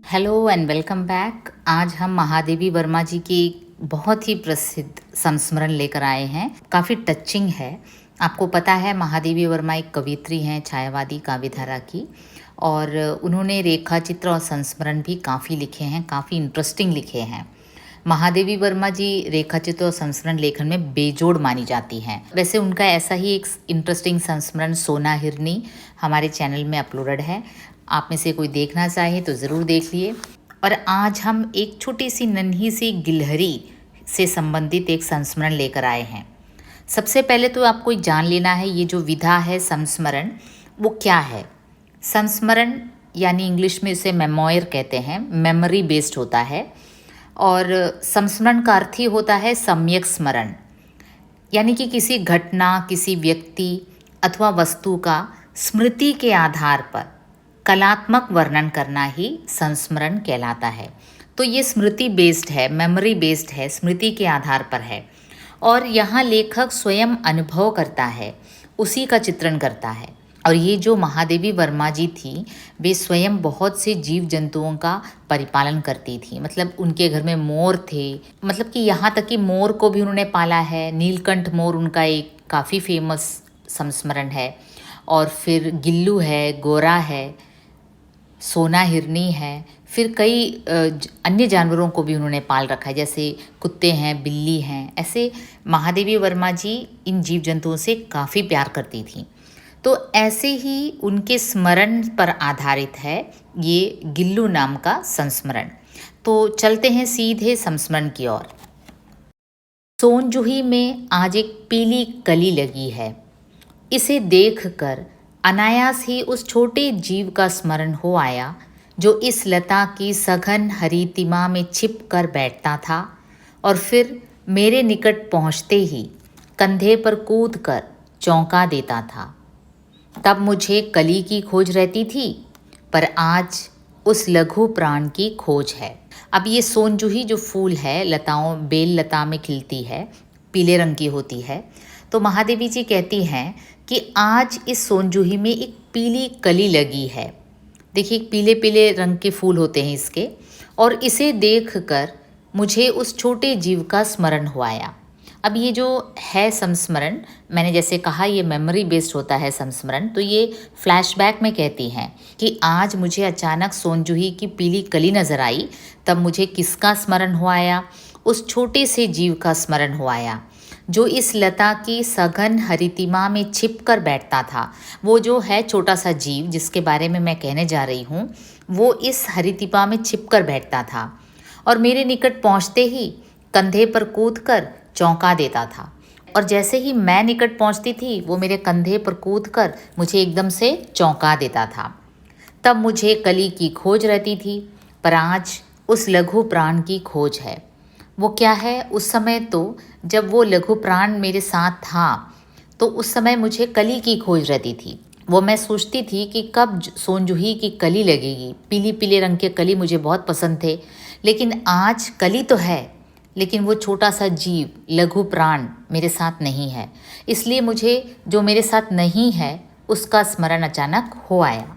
Hello and welcome back. आज हम महादेवी वर्मा जी की बहुत ही प्रसिद्ध संस्मरण लेकर आए हैं। काफ़ी टचिंग है। आपको पता है महादेवी वर्मा एक कवियत्री हैं छायावादी काव्यधारा की, और उन्होंने रेखा चित्र और संस्मरण भी काफ़ी लिखे हैं, काफ़ी इंटरेस्टिंग लिखे हैं। महादेवी वर्मा जी रेखा चित्र और संस्मरण लेखन में बेजोड़ मानी जाती हैं। वैसे उनका ऐसा ही एक इंटरेस्टिंग संस्मरण सोना हिरनी हमारे चैनल में अपलोडेड है। आप में से कोई देखना चाहे तो ज़रूर देख लिए। और आज हम एक छोटी सी नन्ही सी गिलहरी से संबंधित एक संस्मरण लेकर आए हैं। सबसे पहले तो आपको जान लेना है ये जो विधा है संस्मरण वो क्या है। संस्मरण यानी इंग्लिश में इसे मेमोयर कहते हैं, मेमोरी बेस्ड होता है। और संस्मरण का अर्थ ही होता है सम्यक स्मरण, यानी कि किसी घटना, किसी व्यक्ति अथवा वस्तु का स्मृति के आधार पर कलात्मक वर्णन करना ही संस्मरण कहलाता है। तो ये स्मृति बेस्ड है, मेमोरी बेस्ड है, स्मृति के आधार पर है। और यहाँ लेखक स्वयं अनुभव करता है, उसी का चित्रण करता है। और ये जो महादेवी वर्मा जी थी वे स्वयं बहुत से जीव जंतुओं का परिपालन करती थी। मतलब उनके घर में मोर थे, मतलब कि यहाँ तक कि मोर को भी उन्होंने पाला है। नीलकंठ मोर उनका एक काफ़ी फेमस संस्मरण है। और फिर गिल्लू है, गोरा है, सोना हिरनी है। फिर कई अन्य जानवरों को भी उन्होंने पाल रखा है, जैसे कुत्ते हैं, बिल्ली हैं। ऐसे महादेवी वर्मा जी इन जीव जंतुओं से काफ़ी प्यार करती थी। तो ऐसे ही उनके स्मरण पर आधारित है ये गिल्लू नाम का संस्मरण। तो चलते हैं सीधे संस्मरण की ओर। सोनजूही में आज एक पीली कली लगी है। इसे देखकर अनायास ही उस छोटे जीव का स्मरण हो आया जो इस लता की सघन हरितिमा में छिप कर बैठता था और फिर मेरे निकट पहुँचते ही कंधे पर कूद कर चौंका देता था। तब मुझे कली की खोज रहती थी, पर आज उस लघु प्राण की खोज है। अब ये सोनजूही जो फूल है, लताओं बेल लता में खिलती है, पीले रंग की होती है। तो महादेवी जी कहती हैं कि आज इस सोनजूही में एक पीली कली लगी है। देखिए पीले पीले रंग के फूल होते हैं इसके। और इसे देखकर मुझे उस छोटे जीव का स्मरण हो आया। अब ये जो है संस्मरण, मैंने जैसे कहा ये मेमोरी बेस्ड होता है संस्मरण। तो ये फ्लैशबैक में कहती हैं कि आज मुझे अचानक सोनजूही की पीली कली नज़र आई। तब मुझे किसका स्मरण हो आया? उस छोटे से जीव का स्मरण हो आया जो इस लता की सघन हरितिमा में छिप कर बैठता था। वो जो है छोटा सा जीव जिसके बारे में मैं कहने जा रही हूँ, वो इस हरितिमा में छिप कर बैठता था और मेरे निकट पहुँचते ही कंधे पर कूद कर चौंका देता था। और जैसे ही मैं निकट पहुँचती थी वो मेरे कंधे पर कूद कर मुझे एकदम से चौंका देता था। तब मुझे कली की खोज रहती थी, पर आज उस लघु प्राण की खोज है। वो क्या है? उस समय तो जब वो लघु प्राण मेरे साथ था तो उस समय मुझे कली की खोज रहती थी। वो मैं सोचती थी कि कब सोनजूही की कली लगेगी। पीली पीले रंग के कली मुझे बहुत पसंद थे, लेकिन आज कली तो है लेकिन वो छोटा सा जीव लघु प्राण मेरे साथ नहीं है। इसलिए मुझे जो मेरे साथ नहीं है उसका स्मरण अचानक हो आया।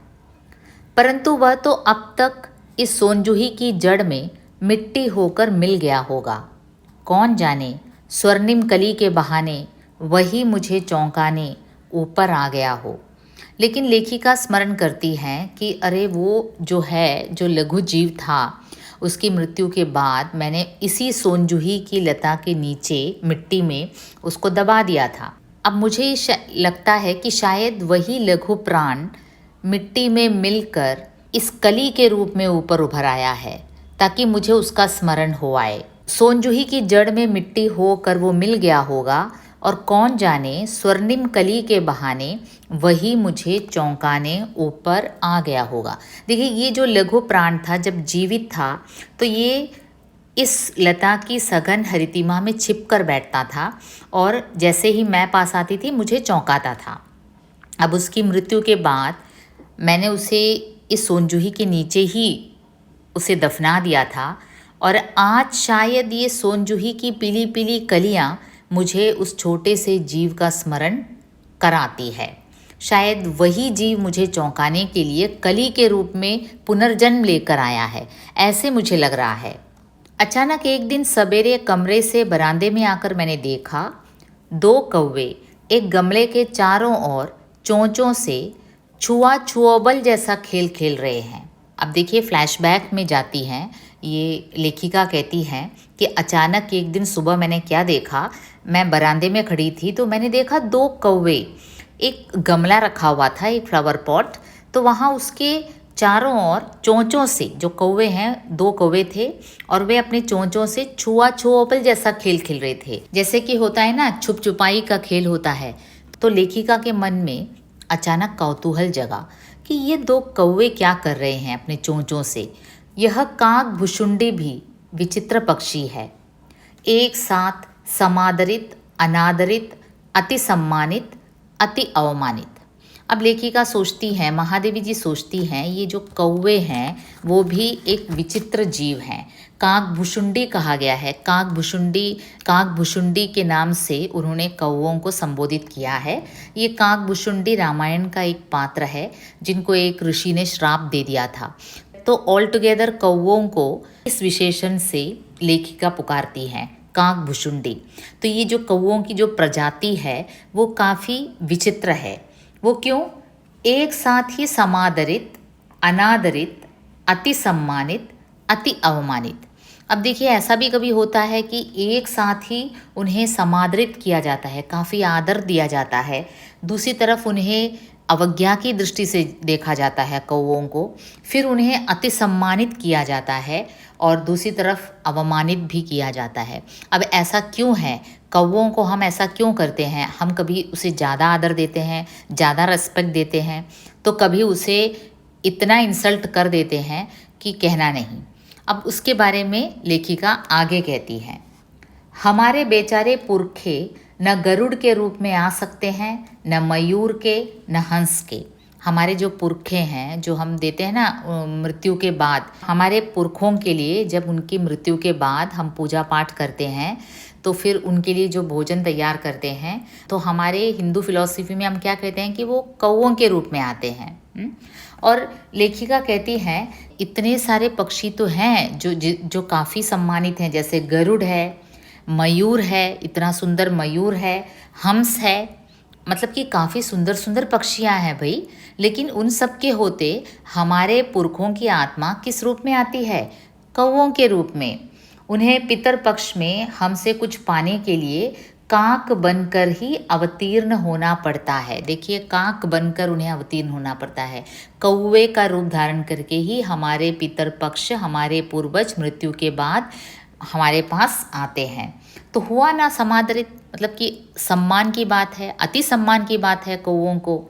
परंतु वह तो अब तक इस सोनजूही की जड़ में मिट्टी होकर मिल गया होगा। कौन जाने स्वर्णिम कली के बहाने वही मुझे चौंकाने ऊपर आ गया हो। लेकिन लेखिका स्मरण करती हैं कि अरे वो जो है, जो लघु जीव था, उसकी मृत्यु के बाद मैंने इसी सोनजूही की लता के नीचे मिट्टी में उसको दबा दिया था। अब मुझे लगता है कि शायद वही लघु प्राण मिट्टी में मिलकर इस कली के रूप में ऊपर उभर आया है ताकि मुझे उसका स्मरण हो आए। सोनजूही की जड़ में मिट्टी होकर वो मिल गया होगा और कौन जाने स्वर्णिम कली के बहाने वही मुझे चौंकाने ऊपर आ गया होगा। देखिए ये जो लघु प्राण था जब जीवित था तो ये इस लता की सघन हरितिमा में छिप कर बैठता था और जैसे ही मैं पास आती थी मुझे चौंकाता था। अब उसकी मृत्यु के बाद मैंने उसे इस सोनजूही के नीचे ही उसे दफना दिया था और आज शायद ये सोनजूही की पीली पीली कलियाँ मुझे उस छोटे से जीव का स्मरण कराती है। शायद वही जीव मुझे चौंकाने के लिए कली के रूप में पुनर्जन्म लेकर आया है, ऐसे मुझे लग रहा है। अचानक एक दिन सवेरे कमरे से बरामदे में आकर मैंने देखा 2 कौवे एक गमले के चारों ओर चोंचों से छुआ छुआबल जैसा खेल खेल रहे हैं। अब देखिए फ्लैशबैक में जाती हैं, ये लेखिका कहती हैं कि अचानक एक दिन सुबह मैंने क्या देखा, मैं बरामदे में खड़ी थी तो मैंने देखा 2 कौवे, एक गमला रखा हुआ था, एक फ्लावर पॉट, तो वहाँ उसके चारों ओर चोंचों से, जो कौवे हैं 2 कौवे थे और वे अपने चोंचों से छुआ छुआबल जैसा खेल खेल रहे थे, जैसे कि होता है ना छुप छुपाई का खेल होता है। तो लेखिका के मन में अचानक कौतूहल जगा कि ये 2 कौवे क्या कर रहे हैं अपने चोंचों से। यह काक भुशुंडी भी विचित्र पक्षी है, एक साथ समादरित, अनादरित, अति सम्मानित, अति अवमानित। अब लेखिका सोचती हैं, महादेवी जी सोचती हैं, ये जो कौवे हैं वो भी एक विचित्र जीव हैं। काक भुशुंडी कहा गया है, काक भुशुंडी के नाम से उन्होंने कौवों को संबोधित किया है। ये काक भुशुंडी रामायण का एक पात्र है जिनको एक ऋषि ने श्राप दे दिया था। तो ऑल टुगेदर कौवों को इस विशेषण से लेखिका पुकारती हैं, काक भुशुंडी। तो ये जो कौवों की जो प्रजाति है वो काफ़ी विचित्र है। वो क्यों? एक साथ ही समादरित, अनादरित, अति सम्मानित, अति अवमानित। अब देखिए ऐसा भी कभी होता है कि एक साथ ही उन्हें समादरित किया जाता है, काफ़ी आदर दिया जाता है, दूसरी तरफ उन्हें अवज्ञा की दृष्टि से देखा जाता है कौवों को, फिर उन्हें अति सम्मानित किया जाता है और दूसरी तरफ अवमानित भी किया जाता है। अब ऐसा क्यों है? कौवों को हम ऐसा क्यों करते हैं? हम कभी उसे ज़्यादा आदर देते हैं, ज़्यादा रिस्पेक्ट देते हैं, तो कभी उसे इतना इंसल्ट कर देते हैं कि कहना नहीं। अब उसके बारे में लेखिका आगे कहती हैं, हमारे बेचारे पुरखे न गरुड़ के रूप में आ सकते हैं, न मयूर के, न हंस के। हमारे जो पुरखे हैं, जो हम देते हैं ना मृत्यु के बाद, हमारे पुरखों के लिए जब उनकी मृत्यु के बाद हम पूजा पाठ करते हैं तो फिर उनके लिए जो भोजन तैयार करते हैं, तो हमारे हिंदू फिलॉसफी में हम क्या कहते हैं कि वो कौवों के रूप में आते हैं। और लेखिका कहती हैं इतने सारे पक्षी तो हैं जो काफ़ी सम्मानित हैं, जैसे गरुड़ है, मयूर है, इतना सुंदर मयूर है, हंस है, मतलब कि काफ़ी सुंदर सुंदर पक्षियाँ हैं भाई। लेकिन उन सब के होते हमारे पुरखों की आत्मा किस रूप में आती है? कौवों के रूप में। उन्हें पितर पक्ष में हमसे कुछ पाने के लिए काक बनकर ही अवतीर्ण होना पड़ता है। देखिए काक बनकर उन्हें अवतीर्ण होना पड़ता है, कौवे का रूप धारण करके ही हमारे पितर पक्ष, हमारे पूर्वज मृत्यु के बाद हमारे पास आते हैं। तो हुआ ना समादरित, मतलब कि सम्मान की बात है, अति सम्मान की बात है कौवों को।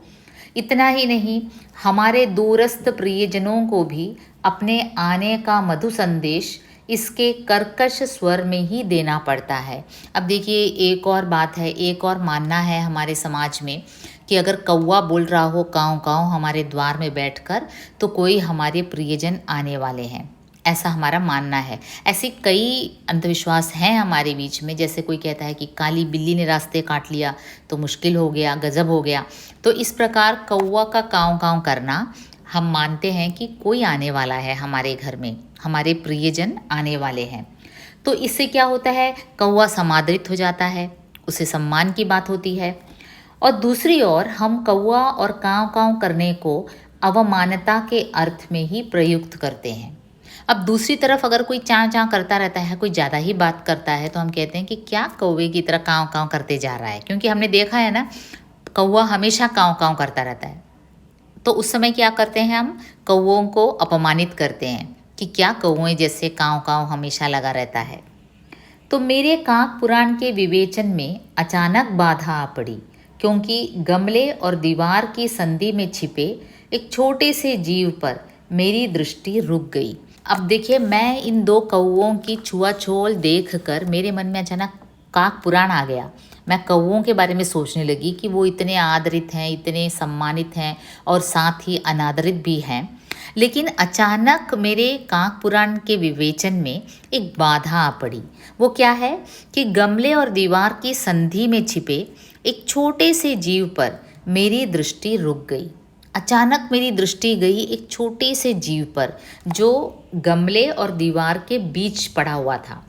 इतना ही नहीं, हमारे दूरस्थ प्रियजनों को भी अपने आने का मधु संदेश इसके कर्कश स्वर में ही देना पड़ता है। अब देखिए एक और बात है, एक और मानना है हमारे समाज में कि अगर कौवा बोल रहा हो काँव काँव हमारे द्वार में बैठकर, तो कोई हमारे प्रियजन आने वाले हैं, ऐसा हमारा मानना है। ऐसे कई अंधविश्वास हैं हमारे बीच में, जैसे कोई कहता है कि काली बिल्ली ने रास्ते काट लिया तो मुश्किल हो गया, गजब हो गया। तो इस प्रकार कौवा का काँव काँव करना हम मानते हैं कि कोई आने वाला है हमारे घर में, हमारे प्रियजन आने वाले हैं। तो इससे क्या होता है, कौवा समादरित हो जाता है, उसे सम्मान की बात होती है। और दूसरी ओर हम कौवा और काँव काँव करने को अवमानता के अर्थ में ही प्रयुक्त करते हैं। अब दूसरी तरफ अगर कोई चाँ चाँ करता रहता है, कोई ज़्यादा ही बात करता है, तो हम कहते हैं कि क्या कौवे की तरह काँव काँव करते जा रहा है, क्योंकि हमने देखा है ना कौवा हमेशा काँव काँव करता रहता है। तो उस समय क्या करते हैं, हम कौवों को अपमानित करते हैं कि क्या कौवे जैसे काँव काँव हमेशा लगा रहता है। तो मेरे काक पुराण के विवेचन में अचानक बाधा आ पड़ी, क्योंकि गमले और दीवार की संधि में छिपे एक छोटे से जीव पर मेरी दृष्टि रुक गई। अब देखिए मैं इन 2 कौवों की छुआछोल देखकर मेरे मन में अचानक काक पुराण आ गया। मैं कौवों के बारे में सोचने लगी कि वो इतने आदरित हैं, इतने सम्मानित हैं और साथ ही अनादरित भी हैं। लेकिन अचानक मेरे काक पुराण के विवेचन में एक बाधा आ पड़ी। वो क्या है कि गमले और दीवार की संधि में छिपे एक छोटे से जीव पर मेरी दृष्टि रुक गई। अचानक मेरी दृष्टि गई एक छोटे से जीव पर जो गमले और दीवार के बीच पड़ा हुआ था।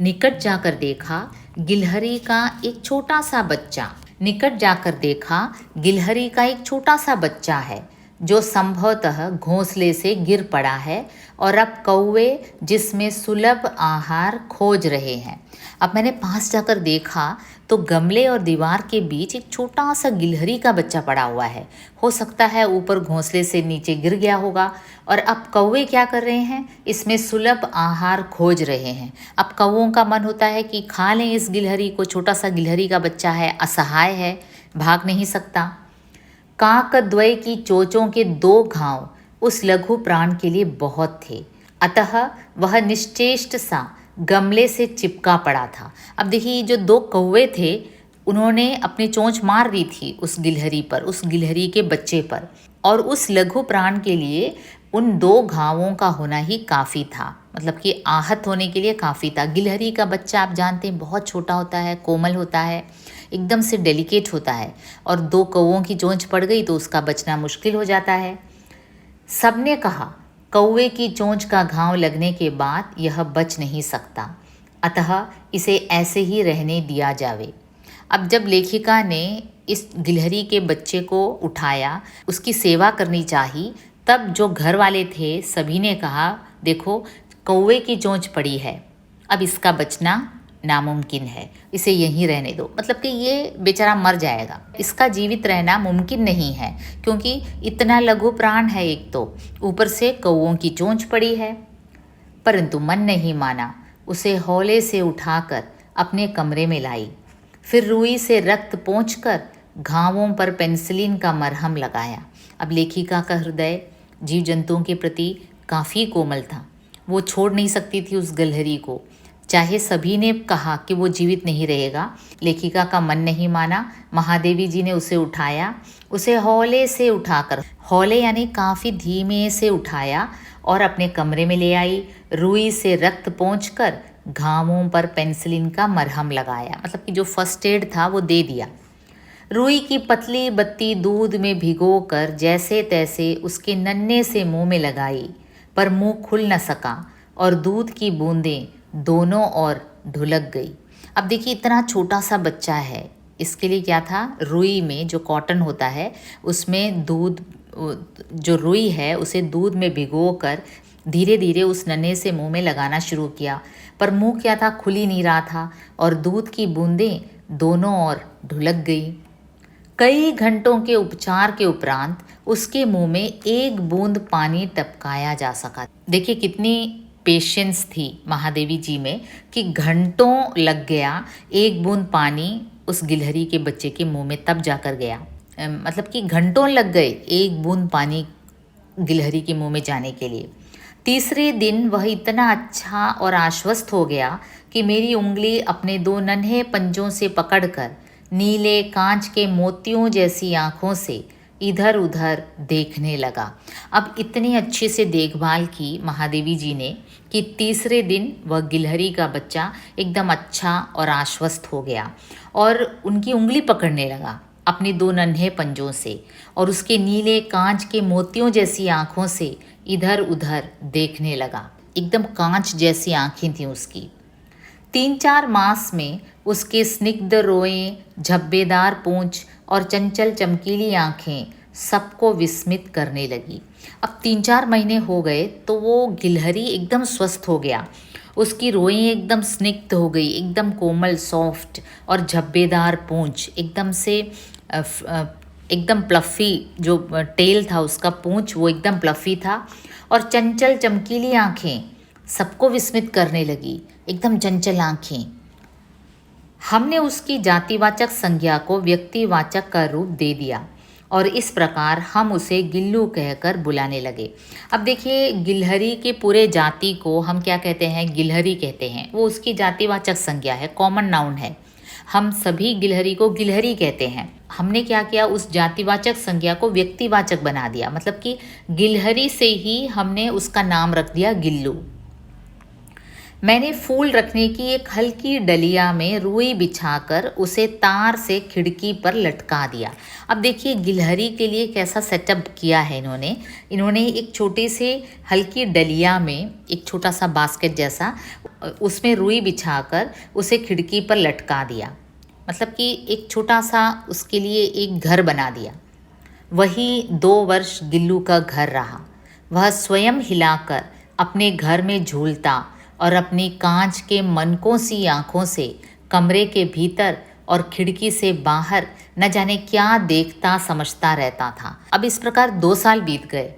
निकट जाकर देखा गिलहरी का एक छोटा सा बच्चा। निकट जाकर देखा गिलहरी का एक छोटा सा बच्चा है जो संभवतः घोंसले से गिर पड़ा है और अब कौवे जिसमें सुलभ आहार खोज रहे हैं। अब मैंने पास जाकर देखा तो गमले और दीवार के बीच एक छोटा सा गिलहरी का बच्चा पड़ा हुआ है। हो सकता है ऊपर घोंसले से नीचे गिर गया होगा। और अब कौवे क्या कर रहे हैं, इसमें सुलभ आहार खोज रहे हैं। अब कौवों का मन होता है कि खा लें इस गिलहरी को। छोटा सा गिलहरी का बच्चा है, असहाय है, भाग नहीं सकता। काकद्वय की चोंचों के 2 घाव उस लघु प्राण के लिए बहुत थे, अतः वह निश्चेष्ट सा गमले से चिपका पड़ा था। अब देखिए जो 2 कौवे थे उन्होंने अपनी चोंच मार दी थी उस गिलहरी पर, उस गिलहरी के बच्चे पर, और उस लघु प्राण के लिए उन 2 घावों का होना ही काफ़ी था, मतलब कि आहत होने के लिए काफ़ी था। गिलहरी का बच्चा आप जानते हैं बहुत छोटा होता है, कोमल होता है, एकदम से डेलिकेट होता है, और 2 कौवों की चोंच पड़ गई तो उसका बचना मुश्किल हो जाता है। सबने कहा कौवे की चोंच का घाव लगने के बाद यह बच नहीं सकता, अतः इसे ऐसे ही रहने दिया जावे। अब जब लेखिका ने इस गिलहरी के बच्चे को उठाया, उसकी सेवा करनी चाहिए, तब जो घर वाले थे सभी ने कहा देखो कौवे की चोंच पड़ी है, अब इसका बचना नामुमकिन है, इसे यहीं रहने दो। मतलब कि ये बेचारा मर जाएगा, इसका जीवित रहना मुमकिन नहीं है, क्योंकि इतना लघु प्राण है एक तो, ऊपर से कौवों की चोंच पड़ी है। परंतु मन नहीं माना, उसे हौले से उठाकर अपने कमरे में लाई, फिर रुई से रक्त पोंछकर घावों पर पेंसिलिन का मरहम लगाया। अब लेखिका का हृदय जीव जंतुओं के प्रति काफ़ी कोमल था, वो छोड़ नहीं सकती थी उस गिलहरी को, चाहे सभी ने कहा कि वो जीवित नहीं रहेगा। लेखिका का मन नहीं माना, महादेवी जी ने उसे उठाया, उसे हौले से उठाकर, हौले यानी काफ़ी धीमे से उठाया और अपने कमरे में ले आई। रुई से रक्त पोंछकर घावों पर पेंसिलिन का मरहम लगाया, मतलब कि जो फर्स्ट एड था वो दे दिया। रुई की पतली बत्ती दूध में भिगोकर जैसे तैसे उसके नन्हे से मुंह में लगाई, पर मुंह खुल न सका और दूध की बूंदें दोनों ओर ढुलक गई। अब देखिए इतना छोटा सा बच्चा है, इसके लिए क्या था, रुई में जो कॉटन होता है उसमें दूध, जो रुई है उसे दूध में भिगोकर धीरे धीरे उस नन्हे से मुंह में लगाना शुरू किया, पर मुंह क्या था, खुल ही नहीं रहा था और दूध की बूंदें दोनों ओर ढुलक गई। कई घंटों के उपचार के उपरांत उसके मुंह में एक बूंद पानी टपकाया जा सका। देखिए कितनी पेशेंस थी महादेवी जी में कि घंटों लग गया, एक बूंद पानी उस गिलहरी के बच्चे के मुंह में तब जाकर गया, मतलब कि घंटों लग गए एक बूंद पानी गिलहरी के मुंह में जाने के लिए। तीसरे दिन वह इतना अच्छा और आश्वस्त हो गया कि मेरी उंगली अपने 2 नन्हे पंजों से पकड़कर नीले कांच के मोतियों जैसी आँखों से इधर उधर देखने लगा। अब इतनी अच्छे से देखभाल की महादेवी जी ने कि तीसरे दिन वह गिलहरी का बच्चा एकदम अच्छा और आश्वस्त हो गया और उनकी उंगली पकड़ने लगा अपने 2 नन्हे पंजों से और उसके नीले कांच के मोतियों जैसी आँखों से इधर उधर देखने लगा। एकदम कांच जैसी आँखें थीं उसकी। 3-4 मास में उसके स्निग्ध रोएं, झब्बेदार पूंछ और चंचल चमकीली आँखें सबको विस्मित करने लगी। अब 3-4 महीने हो गए तो वो गिलहरी एकदम स्वस्थ हो गया, उसकी रोएं एकदम स्निग्ध हो गई, एकदम कोमल सॉफ्ट, और झब्बेदार पूंछ एकदम से एकदम प्लफ़ी, जो टेल था उसका पूंछ वो एकदम प्लफ़ी था, और चंचल चमकीली आँखें सबको विस्मित करने लगी, एकदम चंचल आँखें। हमने उसकी जातिवाचक संज्ञा को व्यक्तिवाचक का रूप दे दिया और इस प्रकार हम उसे गिल्लू कहकर बुलाने लगे। अब देखिए गिलहरी के पूरे जाति को हम क्या कहते हैं, गिलहरी कहते हैं, वो उसकी जातिवाचक संज्ञा है, कॉमन नाउन है। हम सभी गिलहरी को गिलहरी कहते हैं। हमने क्या किया, उस जातिवाचक संज्ञा को व्यक्तिवाचक बना दिया, मतलब कि गिलहरी से ही हमने उसका नाम रख दिया गिल्लू। मैंने फूल रखने की एक हल्की डलिया में रुई बिछाकर उसे तार से खिड़की पर लटका दिया। अब देखिए गिलहरी के लिए कैसा सेटअप किया है इन्होंने। इन्होंने एक छोटे से हल्की डलिया में एक छोटा सा बास्केट जैसा उसमें रुई बिछाकर उसे खिड़की पर लटका दिया। मतलब कि एक छोटा सा उसके लिए एक घर बना दिया। वही 2 वर्ष गिल्लू का घर रहा। वह स्वयं हिलाकर अपने घर में झूलता और अपनी कांच के मनकों सी आँखों से कमरे के भीतर और खिड़की से बाहर न जाने क्या देखता समझता रहता था। अब इस प्रकार 2 साल बीत गए।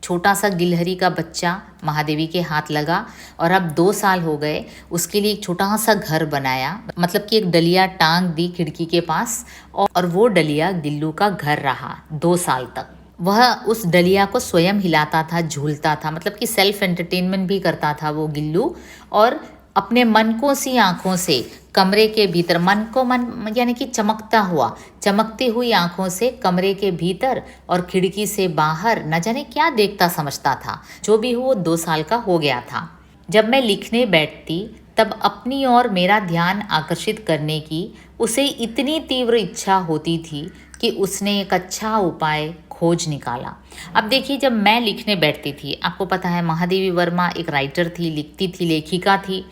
छोटा सा गिलहरी का बच्चा महादेवी के हाथ लगा और अब 2 साल हो गए। उसके लिए एक छोटा सा घर बनाया, मतलब कि एक डलिया टांग दी खिड़की के पास और वो डलिया गिल्लू का घर रहा 2 साल तक। वह उस डलिया को स्वयं हिलाता था, झूलता था, मतलब कि सेल्फ एंटरटेनमेंट भी करता था वो गिल्लू। और अपने मन को सी आँखों से कमरे के भीतर, मन को मन यानी कि चमकती हुई आँखों से कमरे के भीतर और खिड़की से बाहर न जाने क्या देखता समझता था। जो भी हो 2 साल का हो गया था। जब मैं लिखने बैठती तब अपनी ओर मेरा ध्यान आकर्षित करने की उसे इतनी तीव्र इच्छा होती थी कि उसने एक अच्छा उपाय खोज निकाला। अब देखिए जब मैं लिखने बैठती थी, आपको पता है महादेवी वर्मा एक राइटर थी, लिखती थी, लेखिका थी।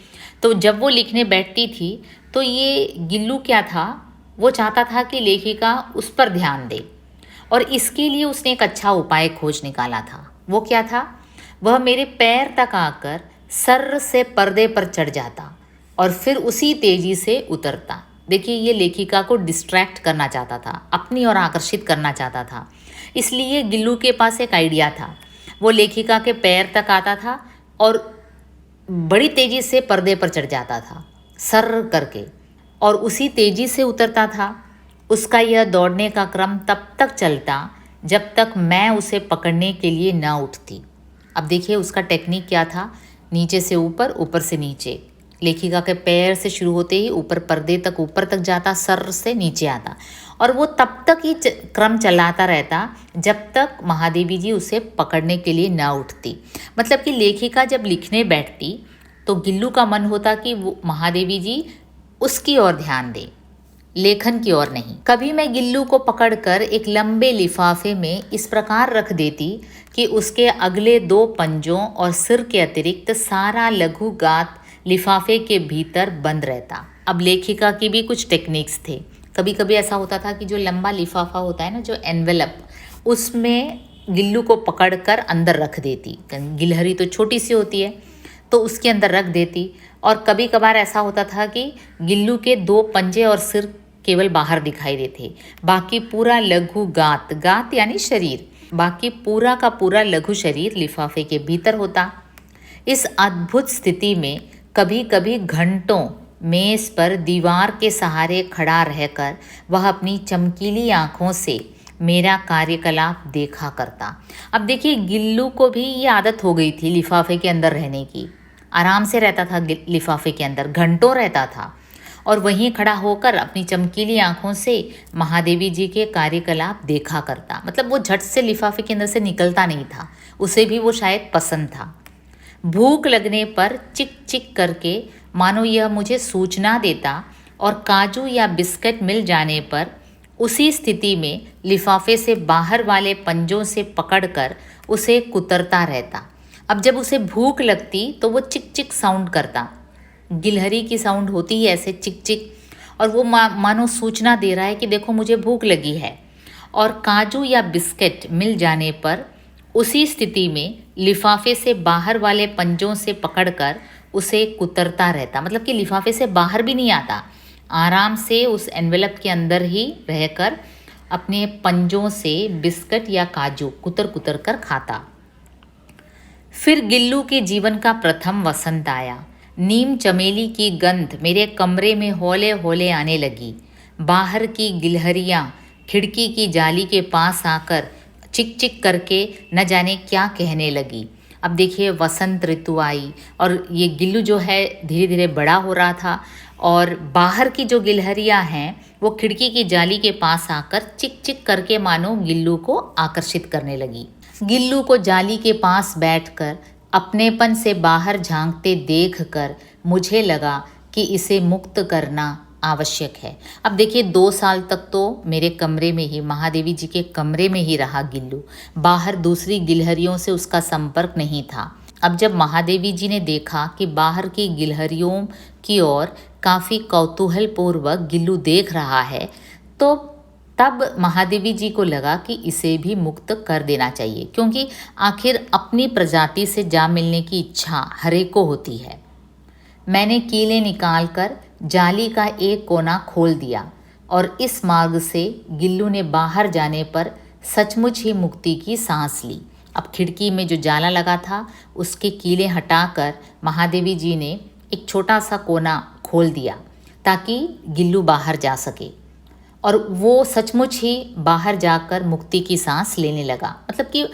तो जब वो लिखने बैठती थी तो ये गिल्लू क्या था, वो चाहता था कि लेखिका उस पर ध्यान दे और इसके लिए उसने एक अच्छा उपाय खोज निकाला था। वो क्या था? वह मेरे पैर तक आकर सर्र से पर्दे पर चढ़ जाता और फिर उसी तेजी से उतरता। देखिए ये लेखिका को डिस्ट्रैक्ट करना चाहता था, अपनी ओर आकर्षित करना चाहता था। इसलिए गिल्लू के पास एक आइडिया था। वो लेखिका के पैर तक आता था और बड़ी तेज़ी से पर्दे पर चढ़ जाता था सर्र करके और उसी तेज़ी से उतरता था। उसका यह दौड़ने का क्रम तब तक चलता जब तक मैं उसे पकड़ने के लिए न उठती। अब देखिए उसका टेक्निक क्या था, नीचे से ऊपर, ऊपर से नीचे। लेखिका के पैर से शुरू होते ही ऊपर पर्दे तक, ऊपर तक जाता, सर से नीचे आता और वो तब तक ही क्रम चलाता रहता जब तक महादेवी जी उसे पकड़ने के लिए ना उठती। मतलब कि लेखिका जब लिखने बैठती तो गिल्लू का मन होता कि वो महादेवी जी उसकी ओर ध्यान दे, लेखन की ओर नहीं। कभी मैं गिल्लू को पकड़कर एक लंबे लिफाफे में इस प्रकार रख देती कि उसके अगले 2 पंजों और सिर के अतिरिक्त सारा लघु गात लिफाफे के भीतर बंद रहता। अब लेखिका की भी कुछ टेक्निक्स थे। कभी कभी ऐसा होता था कि जो लंबा लिफाफा होता है ना, जो एनवेलप, उसमें गिल्लू को पकड़कर अंदर रख देती। गिलहरी तो छोटी सी होती है तो उसके अंदर रख देती। और कभी कभार ऐसा होता था कि गिल्लू के 2 पंजे और सिर केवल बाहर दिखाई देते, बाकी पूरा लघु गात यानी शरीर, बाकी पूरा का पूरा लघु शरीर लिफाफे के भीतर होता। इस अद्भुत स्थिति में कभी कभी घंटों मेज पर दीवार के सहारे खड़ा रहकर वह अपनी चमकीली आँखों से मेरा कार्यकलाप देखा करता। अब देखिए गिल्लू को भी ये आदत हो गई थी लिफाफे के अंदर रहने की। आराम से रहता था लिफाफे के अंदर, घंटों रहता था और वहीं खड़ा होकर अपनी चमकीली आँखों से महादेवी जी के कार्यकलाप देखा करता। मतलब वो झट से लिफाफे के अंदर से निकलता नहीं था, उसे भी वो शायद पसंद था। भूख लगने पर चिक चिक करके मानो यह मुझे सूचना देता और काजू या बिस्किट मिल जाने पर उसी स्थिति में लिफाफे से बाहर वाले पंजों से पकड़कर उसे कुतरता रहता। अब जब उसे भूख लगती तो वो चिक चिक साउंड करता। गिलहरी की साउंड होती है ऐसे चिक चिक, और वो मानो सूचना दे रहा है कि देखो मुझे भूख लगी है। और काजू या बिस्किट मिल जाने पर उसी स्थिति में लिफाफे से बाहर वाले पंजों से पकड़कर उसे कुतरता रहता। मतलब कि लिफाफे से बाहर भी नहीं आता, आराम से उस एनवेलप के अंदर ही रहकर अपने पंजों से बिस्किट या काजू कुतर कुतर कर खाता। फिर गिल्लू के जीवन का प्रथम वसंत आया। नीम चमेली की गंध मेरे कमरे में हौले हौले आने लगी। बाहर की गिलहरियाँ खिड़की की जाली के पास आकर चिक चिक करके न जाने क्या कहने लगी। अब देखिए वसंत ऋतु आई और ये गिल्लू जो है धीरे धीरे बड़ा हो रहा था और बाहर की जो गिलहरियाँ हैं वो खिड़की की जाली के पास आकर चिक चिक करके मानो गिल्लू को आकर्षित करने लगी। गिल्लू को जाली के पास बैठकर अपनेपन से बाहर झांकते देखकर मुझे लगा कि इसे मुक्त करना आवश्यक है। अब देखिए 2 साल तक तो मेरे कमरे में ही, महादेवी जी के कमरे में ही रहा गिल्लू। बाहर दूसरी गिलहरियों से उसका संपर्क नहीं था। अब जब महादेवी जी ने देखा कि बाहर की गिलहरियों की ओर काफ़ी कौतूहलपूर्वक गिल्लू देख रहा है, तो तब महादेवी जी को लगा कि इसे भी मुक्त कर देना चाहिए, क्योंकि आखिर अपनी प्रजाति से जा मिलने की इच्छा हर एक को होती है। मैंने कीलें निकालकर जाली का एक कोना खोल दिया और इस मार्ग से गिल्लू ने बाहर जाने पर सचमुच ही मुक्ति की सांस ली। अब खिड़की में जो जाला लगा था उसके कीलें हटाकर महादेवी जी ने एक छोटा सा कोना खोल दिया ताकि गिल्लू बाहर जा सके, और वो सचमुच ही बाहर जाकर मुक्ति की सांस लेने लगा। मतलब कि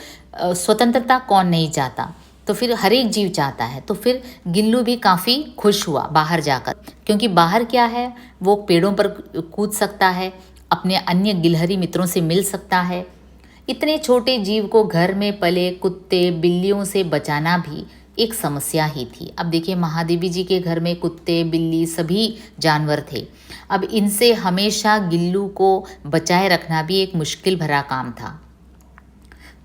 स्वतंत्रता कौन नहीं चाहता, तो फिर हर एक जीव चाहता है। तो फिर गिल्लू भी काफ़ी खुश हुआ बाहर जाकर, क्योंकि बाहर क्या है, वो पेड़ों पर कूद सकता है, अपने अन्य गिलहरी मित्रों से मिल सकता है। इतने छोटे जीव को घर में पले कुत्ते बिल्लियों से बचाना भी एक समस्या ही थी। अब देखिए महादेवी जी के घर में कुत्ते बिल्ली सभी जानवर थे। अब इनसे हमेशा गिल्लू को बचाए रखना भी एक मुश्किल भरा काम था।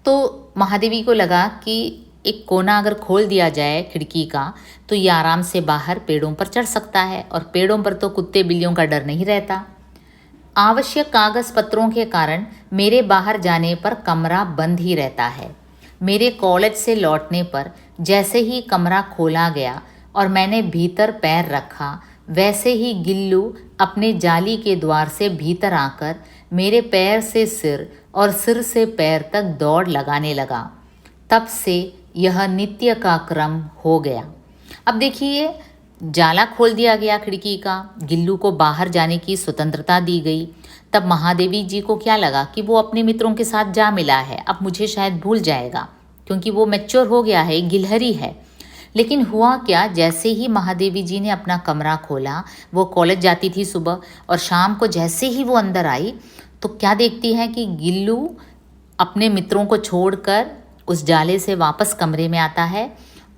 तो महादेवी को लगा कि एक कोना अगर खोल दिया जाए खिड़की का, तो ये आराम से बाहर पेड़ों पर चढ़ सकता है, और पेड़ों पर तो कुत्ते बिल्लियों का डर नहीं रहता। आवश्यक कागज पत्रों के कारण मेरे बाहर जाने पर कमरा बंद ही रहता है। मेरे कॉलेज से लौटने पर जैसे ही कमरा खोला गया और मैंने भीतर पैर रखा, वैसे ही गिल्लू अपने जाली के द्वार से भीतर आकर मेरे पैर से सिर और सिर से पैर तक दौड़ लगाने लगा। तब से यह नित्य का क्रम हो गया। अब देखिए जाला खोल दिया गया खिड़की का, गिल्लू को बाहर जाने की स्वतंत्रता दी गई। तब महादेवी जी को क्या लगा कि वो अपने मित्रों के साथ जा मिला है, अब मुझे शायद भूल जाएगा, क्योंकि वो मैच्योर हो गया है, गिलहरी है। लेकिन हुआ क्या, जैसे ही महादेवी जी ने अपना कमरा खोला, वो कॉलेज जाती थी सुबह, और शाम को जैसे ही वो अंदर आई तो क्या देखती है कि गिल्लू अपने मित्रों को छोड़कर उस जाले से वापस कमरे में आता है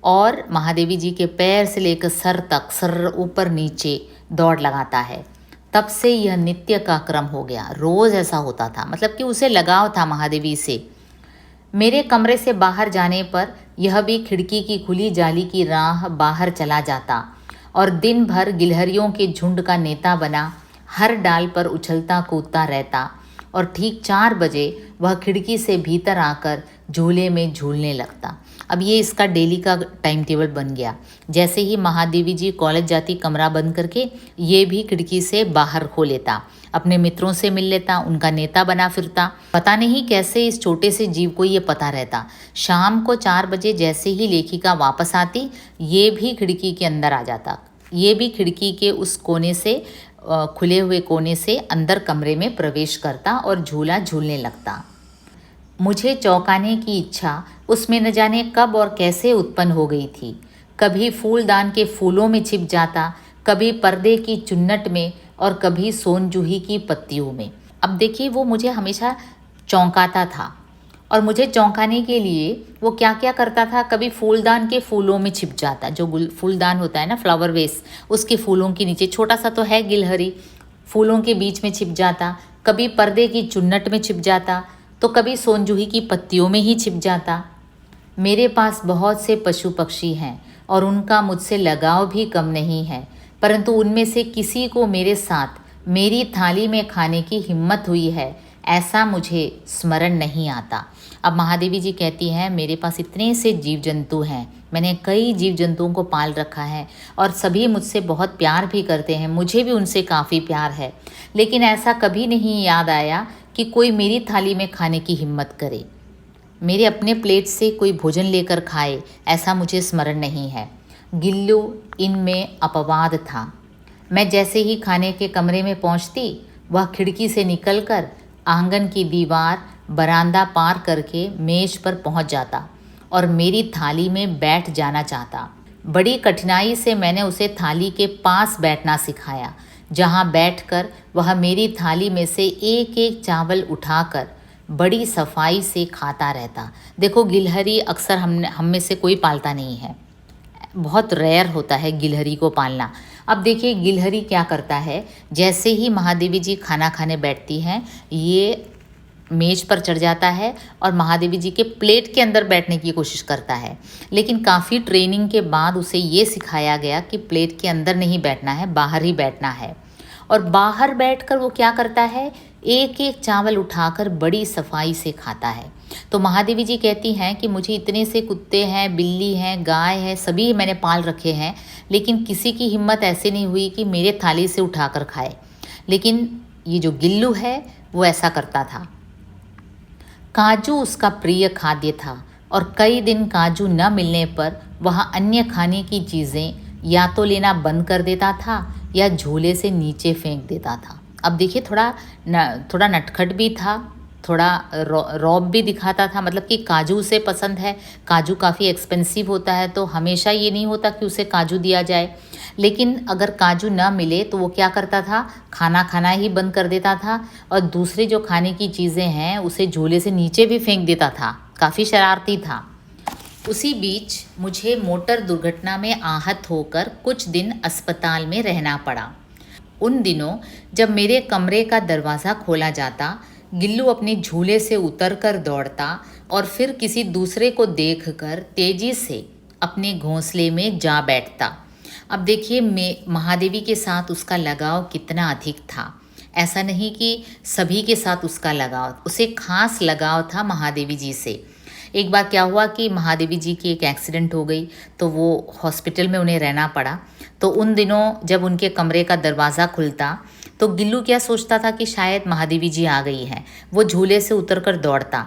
और महादेवी जी के पैर से लेकर सर तक, सर ऊपर नीचे दौड़ लगाता है। तब से यह नित्य का क्रम हो गया, रोज़ ऐसा होता था। मतलब कि उसे लगाव था महादेवी से। मेरे कमरे से बाहर जाने पर यह भी खिड़की की खुली जाली की राह बाहर चला जाता और दिन भर गिलहरियों के झुंड का नेता बना हर डाल पर उछलता कूदता रहता, और ठीक 4 बजे वह खिड़की से भीतर आकर झूले में झूलने लगता। अब ये इसका डेली का टाइम टेबल बन गया। जैसे ही महादेवी जी कॉलेज जाती, कमरा बंद करके ये भी खिड़की से बाहर खो लेता, अपने मित्रों से मिल लेता, उनका नेता बना फिरता। पता नहीं कैसे इस छोटे से जीव को ये पता रहता। शाम को 4 बजे जैसे ही लेखिका वापस आती, ये भी खिड़की के अंदर आ जाता। ये भी खिड़की के उस कोने से, खुले हुए कोने से अंदर कमरे में प्रवेश करता और झूला झूलने लगता। मुझे चौंकाने की इच्छा उसमें न जाने कब और कैसे उत्पन्न हो गई थी। कभी फूलदान के फूलों में छिप जाता, कभी पर्दे की चुन्नट में, और कभी सोनजूही की पत्तियों में। अब देखिए वो मुझे हमेशा चौंकाता था, और मुझे चौंकाने के लिए वो क्या क्या करता था। कभी फूलदान के फूलों में छिप जाता, जो फूलदान होता है ना, फ्लावर वेस, उसके फूलों के नीचे, छोटा सा तो है गिलहरी, फूलों के बीच में छिप जाता। कभी पर्दे की चुन्नट में छिप जाता, तो कभी सोनजूही की पत्तियों में ही छिप जाता। मेरे पास बहुत से पशु पक्षी हैं और उनका मुझसे लगाव भी कम नहीं है, परंतु उनमें से किसी को मेरे साथ मेरी थाली में खाने की हिम्मत हुई है, ऐसा मुझे स्मरण नहीं आता। अब महादेवी जी कहती हैं, मेरे पास इतने से जीव जंतु हैं, मैंने कई जीव जंतुओं को पाल रखा है और सभी मुझसे बहुत प्यार भी करते हैं, मुझे भी उनसे काफ़ी प्यार है, लेकिन ऐसा कभी नहीं याद आया कि कोई मेरी थाली में खाने की हिम्मत करे, मेरे अपने प्लेट से कोई भोजन लेकर खाए, ऐसा मुझे स्मरण नहीं है। गिल्लू इनमें अपवाद था। मैं जैसे ही खाने के कमरे में पहुंचती, वह खिड़की से निकलकर आंगन की दीवार, बरामदा पार करके मेज पर पहुंच जाता और मेरी थाली में बैठ जाना चाहता। बड़ी कठिनाई से मैंने उसे थाली के पास बैठना सिखाया, जहां बैठकर वह मेरी थाली में से एक एक चावल उठाकर बड़ी सफाई से खाता रहता। देखो गिलहरी अक्सर हम में से कोई पालता नहीं है, बहुत रेयर होता है गिलहरी को पालना। अब देखिए गिलहरी क्या करता है, जैसे ही महादेवी जी खाना खाने बैठती हैं, ये मेज पर चढ़ जाता है और महादेवी जी के प्लेट के अंदर बैठने की कोशिश करता है। लेकिन काफ़ी ट्रेनिंग के बाद उसे ये सिखाया गया कि प्लेट के अंदर नहीं बैठना है, बाहर ही बैठना है। और बाहर बैठकर वो क्या करता है, एक एक चावल उठाकर बड़ी सफाई से खाता है। तो महादेवी जी कहती हैं कि मुझे इतने से कुत्ते हैं, बिल्ली हैं, गाय है, सभी मैंने पाल रखे हैं, लेकिन किसी की हिम्मत ऐसे नहीं हुई कि मेरे थाली से उठाकर खाए। लेकिन ये जो गिल्लू है वो ऐसा करता था। काजू उसका प्रिय खाद्य था और कई दिन काजू न मिलने पर वह अन्य खाने की चीज़ें या तो लेना बंद कर देता था या झूले से नीचे फेंक देता था। अब देखिए थोड़ा नटखट भी था, थोड़ा रौब भी दिखाता था, मतलब कि काजू उसे पसंद है, काजू काफ़ी एक्सपेंसिव होता है, तो हमेशा ये नहीं होता कि उसे काजू दिया जाए। लेकिन अगर काजू ना मिले तो वो क्या करता था, खाना खाना ही बंद कर देता था और दूसरे जो खाने की चीज़ें हैं उसे झूले से नीचे भी फेंक देता था। काफ़ी शरारती था। उसी बीच मुझे मोटर दुर्घटना में आहत होकर कुछ दिन अस्पताल में रहना पड़ा। उन दिनों जब मेरे कमरे का दरवाज़ा खोला जाता, गिल्लू अपने झूले से उतरकर दौड़ता और फिर किसी दूसरे को देखकर तेजी से अपने घोंसले में जा बैठता। अब देखिए महादेवी के साथ उसका लगाव कितना अधिक था। ऐसा नहीं कि सभी के साथ उसका लगाव, उसे खास लगाव था महादेवी जी से। एक बार क्या हुआ कि महादेवी जी की एक एक्सीडेंट हो गई, तो वो हॉस्पिटल में उन्हें रहना पड़ा। तो उन दिनों जब उनके कमरे का दरवाज़ा खुलता तो गिल्लू क्या सोचता था कि शायद महादेवी जी आ गई हैं। वो झूले से उतरकर दौड़ता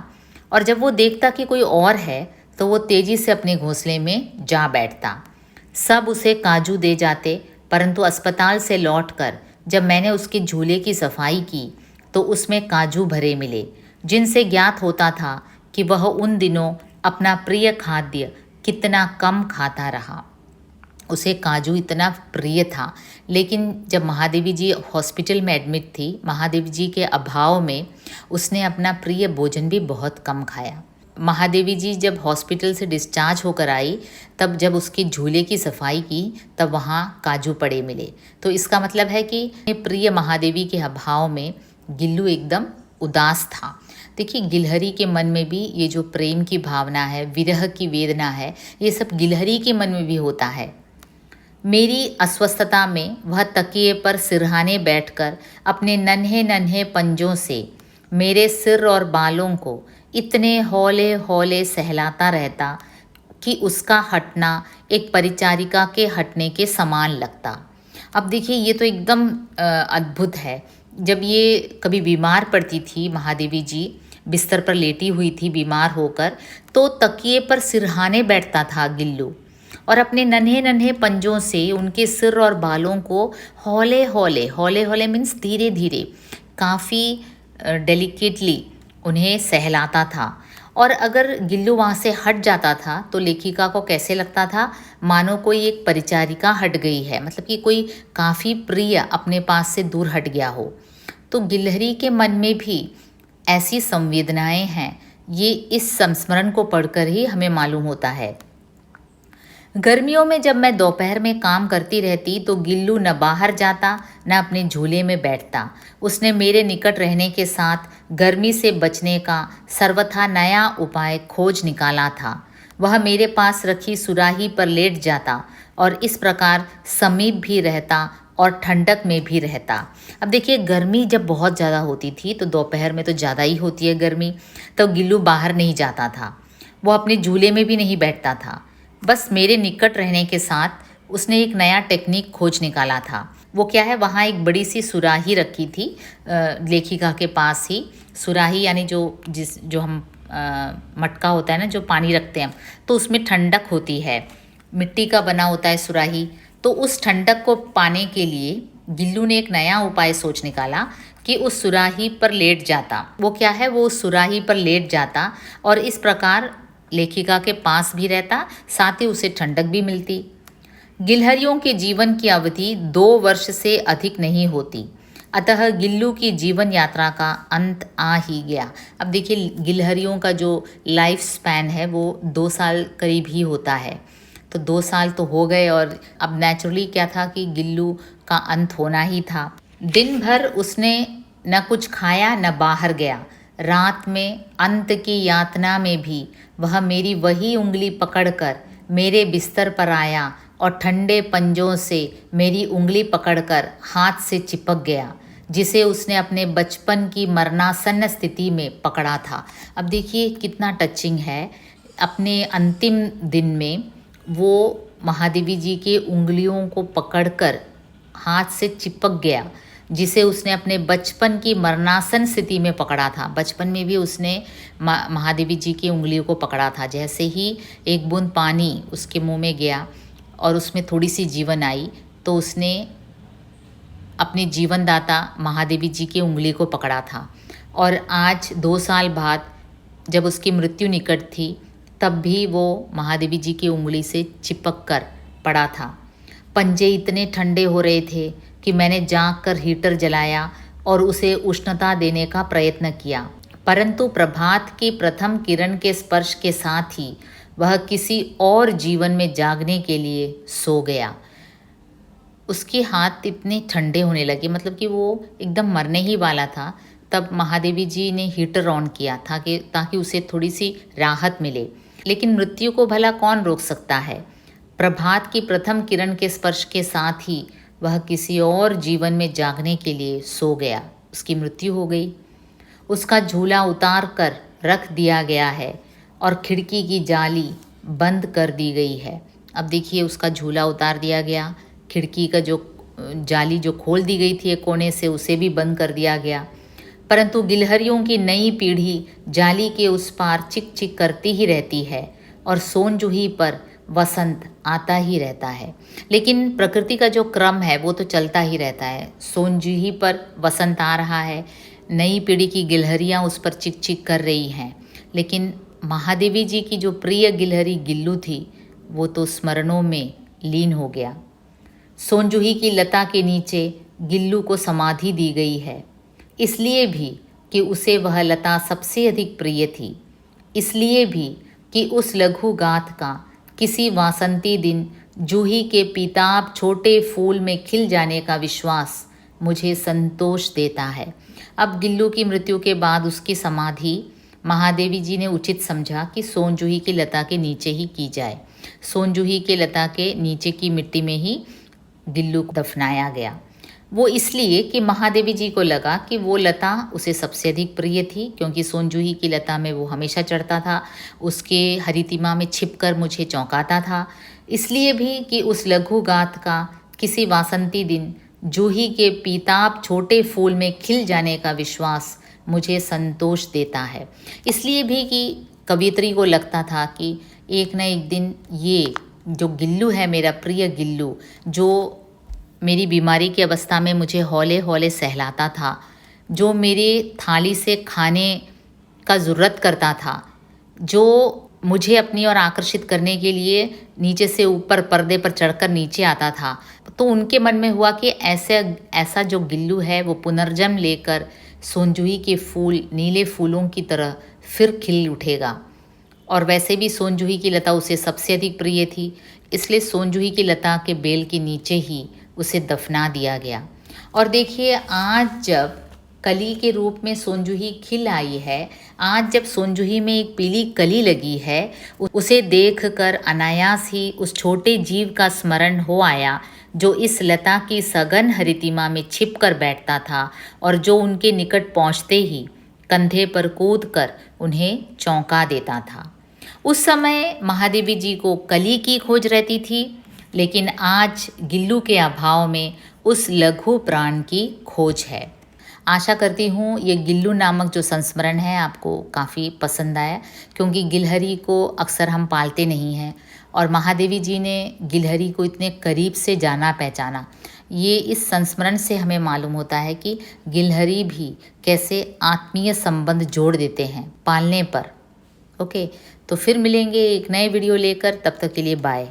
और जब वो देखता कि कोई और है तो वो तेज़ी से अपने घोंसले में जा बैठता। सब उसे काजू दे जाते, परंतु अस्पताल से लौटकर जब मैंने उसके झूले की सफाई की तो उसमें काजू भरे मिले, जिनसे ज्ञात होता था कि वह उन दिनों अपना प्रिय खाद्य कितना कम खाता रहा। उसे काजू इतना प्रिय था, लेकिन जब महादेवी जी हॉस्पिटल में एडमिट थी, महादेवी जी के अभाव में उसने अपना प्रिय भोजन भी बहुत कम खाया। महादेवी जी जब हॉस्पिटल से डिस्चार्ज होकर आई, तब जब उसके झूले की सफाई की तब वहाँ काजू पड़े मिले। तो इसका मतलब है कि प्रिय महादेवी के अभाव में गिल्लू एकदम उदास था। देखिए गिलहरी के मन में भी ये जो प्रेम की भावना है, विरह की वेदना है, ये सब गिलहरी के मन में भी होता है। मेरी अस्वस्थता में वह तकिए पर सिरहाने बैठकर अपने नन्हे नन्हे पंजों से मेरे सिर और बालों को इतने हौले हौले सहलाता रहता कि उसका हटना एक परिचारिका के हटने के समान लगता। अब देखिए ये तो एकदम अद्भुत है। जब ये कभी बीमार पड़ती थी, महादेवी जी बिस्तर पर लेटी हुई थी बीमार होकर, तो तकिए पर सिरहाने बैठता था गिल्लू और अपने नन्हे नन्हे पंजों से उनके सिर और बालों को हौले हौले, हौले हौले मीन्स धीरे धीरे, काफ़ी डेलिकेटली उन्हें सहलाता था। और अगर गिल्लू वहाँ से हट जाता था तो लेखिका को कैसे लगता था, मानो कोई एक परिचारिका हट गई है, मतलब कि कोई काफ़ी प्रिय अपने पास से दूर हट गया हो। तो गिलहरी के मन में भी ऐसी संवेदनाएं हैं, ये इस संस्मरण को पढ़कर ही हमें मालूम होता है। गर्मियों में जब मैं दोपहर में काम करती रहती तो गिल्लू न बाहर जाता न अपने झूले में बैठता। उसने मेरे निकट रहने के साथ गर्मी से बचने का सर्वथा नया उपाय खोज निकाला था। वह मेरे पास रखी सुराही पर लेट जाता और इस प्रकार समीप भी रहता और ठंडक में भी रहता। अब देखिए गर्मी जब बहुत ज़्यादा होती थी, तो दोपहर में तो ज़्यादा ही होती है गर्मी, तो गिल्लू बाहर नहीं जाता था, वो अपने झूले में भी नहीं बैठता था। बस मेरे निकट रहने के साथ उसने एक नया टेक्निक खोज निकाला था। वो क्या है, वहाँ एक बड़ी सी सुराही रखी थी लेखिका के पास ही। सुराही यानी जो हम मटका होता है ना, जो पानी रखते हैं, तो उसमें ठंडक होती है, मिट्टी का बना होता है सुराही। तो उस ठंडक को पाने के लिए गिल्लू ने एक नया उपाय सोच निकाला कि उस सुराही पर लेट जाता। वो क्या है, वो उस सुराही पर लेट जाता और इस प्रकार लेखिका के पास भी रहता, साथ ही उसे ठंडक भी मिलती। गिलहरियों के जीवन की अवधि 2 वर्ष से अधिक नहीं होती, अतः गिल्लू की जीवन यात्रा का अंत आ ही गया। अब देखिए गिलहरियों का जो लाइफ स्पैन है वो 2 साल करीब ही होता है। तो 2 साल तो हो गए और अब नेचुरली क्या था कि गिल्लू का अंत होना ही था। दिन भर उसने न कुछ खाया न बाहर गया। रात में अंत की यातना में भी वह मेरी वही उंगली पकड़कर मेरे बिस्तर पर आया और ठंडे पंजों से मेरी उंगली पकड़कर हाथ से चिपक गया, जिसे उसने अपने बचपन की मरणासन्न स्थिति में पकड़ा था। अब देखिए कितना टचिंग है। अपने अंतिम दिन में वो महादेवी जी के उंगलियों को पकड़कर हाथ से चिपक गया, जिसे उसने अपने बचपन की मरणासन स्थिति में पकड़ा था। बचपन में भी उसने महादेवी जी की उंगलियों को पकड़ा था। जैसे ही एक बूंद पानी उसके मुंह में गया और उसमें थोड़ी सी जीवन आई, तो उसने अपने जीवनदाता महादेवी जी की उंगली को पकड़ा था। और आज 2 साल बाद जब उसकी मृत्यु निकट थी, तब भी वो महादेवी जी की उंगली से चिपक कर पड़ा था। पंजे इतने ठंडे हो रहे थे कि मैंने जाग कर हीटर जलाया और उसे उष्णता देने का प्रयत्न किया, परंतु प्रभात की प्रथम किरण के स्पर्श के साथ ही वह किसी और जीवन में जागने के लिए सो गया। उसके हाथ इतने ठंडे होने लगे, मतलब कि वो एकदम मरने ही वाला था। तब महादेवी जी ने हीटर ऑन किया था कि ताकि उसे थोड़ी सी राहत मिले। लेकिन मृत्यु को भला कौन रोक सकता है। प्रभात की प्रथम किरण के स्पर्श के साथ ही वह किसी और जीवन में जागने के लिए सो गया। उसकी मृत्यु हो गई। उसका झूला उतार कर रख दिया गया है और खिड़की की जाली बंद कर दी गई है। अब देखिए उसका झूला उतार दिया गया, खिड़की का जो जाली जो खोल दी गई थी एक कोने से, उसे भी बंद कर दिया गया। परंतु गिलहरियों की नई पीढ़ी जाली के उस पार चिक चिक करती ही रहती है और सोनजूही पर वसंत आता ही रहता है। लेकिन प्रकृति का जो क्रम है वो तो चलता ही रहता है। सोनजूही पर वसंत आ रहा है, नई पीढ़ी की गिलहरियाँ उस पर चिक चिक कर रही हैं, लेकिन महादेवी जी की जो प्रिय गिलहरी गिल्लू थी वो तो स्मरणों में लीन हो गया। सोनजूही की लता के नीचे गिल्लू को समाधि दी गई है, इसलिए भी कि उसे वह लता सबसे अधिक प्रिय थी, इसलिए भी कि उस लघु गाथ का किसी वासंती दिन जूही के पीताब छोटे फूल में खिल जाने का विश्वास मुझे संतोष देता है। अब गिल्लू की मृत्यु के बाद उसकी समाधि महादेवी जी ने उचित समझा कि सोनजूही की लता के नीचे ही की जाए। सोनजूही के लता के नीचे की मिट्टी में ही गिल्लू को दफनाया गया। वो इसलिए कि महादेवी जी को लगा कि वो लता उसे सबसे अधिक प्रिय थी, क्योंकि सोनजूही की लता में वो हमेशा चढ़ता था, उसके हरितिमा में छिपकर मुझे चौंकाता था। इसलिए भी कि उस लघु गाथ का किसी वासंती दिन जूही के पीताब छोटे फूल में खिल जाने का विश्वास मुझे संतोष देता है। इसलिए भी कि कवियत्री को लगता था कि एक न एक दिन ये जो गिल्लू है, मेरा प्रिय गिल्लू, जो मेरी बीमारी की अवस्था में मुझे हौले हौले सहलाता था, जो मेरी थाली से खाने का ज़रूरत करता था, जो मुझे अपनी ओर आकर्षित करने के लिए नीचे से ऊपर पर्दे पर चढ़कर नीचे आता था, तो उनके मन में हुआ कि ऐसा जो गिल्लू है वो पुनर्जन्म लेकर सोनजूही के फूल नीले फूलों की तरह फिर खिल उठेगा। और वैसे भी सोनजूही की लता उसे सबसे अधिक प्रिय थी, इसलिए सोनजूही की लता के बेल के नीचे ही उसे दफना दिया गया। और देखिए आज जब कली के रूप में सोनजूही खिल आई है, आज जब सोनजूही में एक पीली कली लगी है, उसे देखकर अनायास ही उस छोटे जीव का स्मरण हो आया जो इस लता की सघन हरितिमा में छिप कर बैठता था और जो उनके निकट पहुँचते ही कंधे पर कूद कर उन्हें चौंका देता था। उस समय महादेवी जी को कली की खोज रहती थी, लेकिन आज गिल्लू के अभाव में उस लघु प्राण की खोज है। आशा करती हूँ ये गिल्लू नामक जो संस्मरण है आपको काफ़ी पसंद आया, क्योंकि गिलहरी को अक्सर हम पालते नहीं हैं और महादेवी जी ने गिलहरी को इतने करीब से जाना पहचाना। ये इस संस्मरण से हमें मालूम होता है कि गिलहरी भी कैसे आत्मीय संबंध जोड़ देते हैं पालने पर। ओके, तो फिर मिलेंगे एक नए वीडियो लेकर, तब तक के लिए बाय।